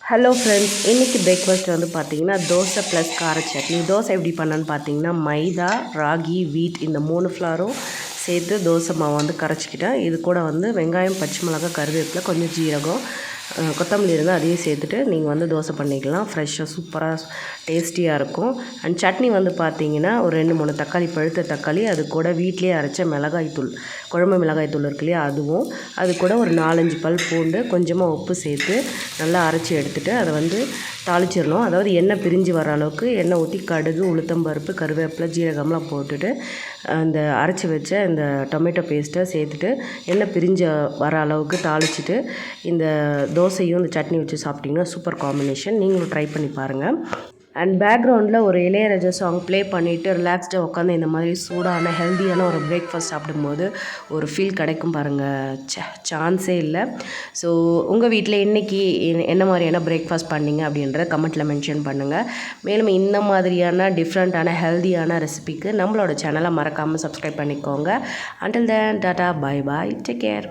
Hello friends, இன்றைக்கி breakfast வந்து பார்த்திங்கன்னா தோசை ப்ளஸ் கார சட்னி. தோசை எப்படி பண்ணேன்னு பார்த்தீங்கன்னா, மைதா, ராகி, வீட் இந்த 3 ஃப்ளாரும் சேர்த்து தோசை மாவு வந்து கரைச்சிக்கிட்டேன். இது கூட வந்து வெங்காயம், பச்சை மிளகாய், கருவேப்பிலை, கொஞ்சம் ஜீரகம், கொத்தமல்லி இருந்தால் அதையும் சேர்த்துட்டு நீங்கள் வந்து தோசை பண்ணிக்கலாம். ஃப்ரெஷ்ஷாக சூப்பராக டேஸ்டியாக இருக்கும். அண்ட் சட்னி வந்து பார்த்தீங்கன்னா ஒரு 2-3 தக்காளி, பழுத்த தக்காளி, அது கூட வீட்டிலேயே அரைச்ச மிளகாய்த்தூள், குழம்பு மிளகாய்த்தூள் இருக்கு இல்லையா, அதுவும் அது கூட ஒரு 4-5 பல் பூண்டு, கொஞ்சமாக உப்பு சேர்த்து நல்லா அரைச்சி எடுத்துகிட்டு அதை வந்து தாளிச்சிடணும். அதாவது எண்ணெய் பிரிஞ்சு வர அளவுக்கு எண்ணெய் ஊற்றி கடுகு, உளுத்தம்பருப்பு, கருவேப்பிலை, ஜீரகம்லாம் போட்டுட்டு அந்த அரைச்சி வச்ச இந்த டொமேட்டோ பேஸ்ட்டை சேர்த்துட்டு எண்ணெய் பிரிஞ்சு வர அளவுக்கு தாளிச்சிட்டு இந்த தோசையும் இந்த சட்னி வச்சு சாப்பிட்டிங்கன்னா சூப்பர் காம்பினேஷன். நீங்களும் ட்ரை பண்ணி பாருங்கள். அண்ட் பேக்ரவுண்டில் ஒரு இளையராஜா சாங் ப்ளே பண்ணிவிட்டு ரிலாக்ஸ்டாக உட்காந்து இந்த மாதிரி சூடான ஹெல்த்தியான ஒரு பிரேக்ஃபாஸ்ட் சாப்பிடும்போது ஒரு ஃபீல் கிடைக்கும் பாருங்கள். சான்ஸே இல்லை. ஸோ உங்கள் வீட்டில் இன்றைக்கி என்ன மாதிரியான பிரேக்ஃபாஸ்ட் பண்ணிங்க அப்படின்றத கமெண்ட்டில் மென்ஷன் பண்ணுங்கள். மேலும் இந்த மாதிரியான டிஃப்ரெண்ட்டான ஹெல்த்தியான ரெசிபிக்கு நம்மளோட சேனலை மறக்காமல் சப்ஸ்கிரைப் பண்ணிக்கோங்க. Until then tata, bye bye, take care.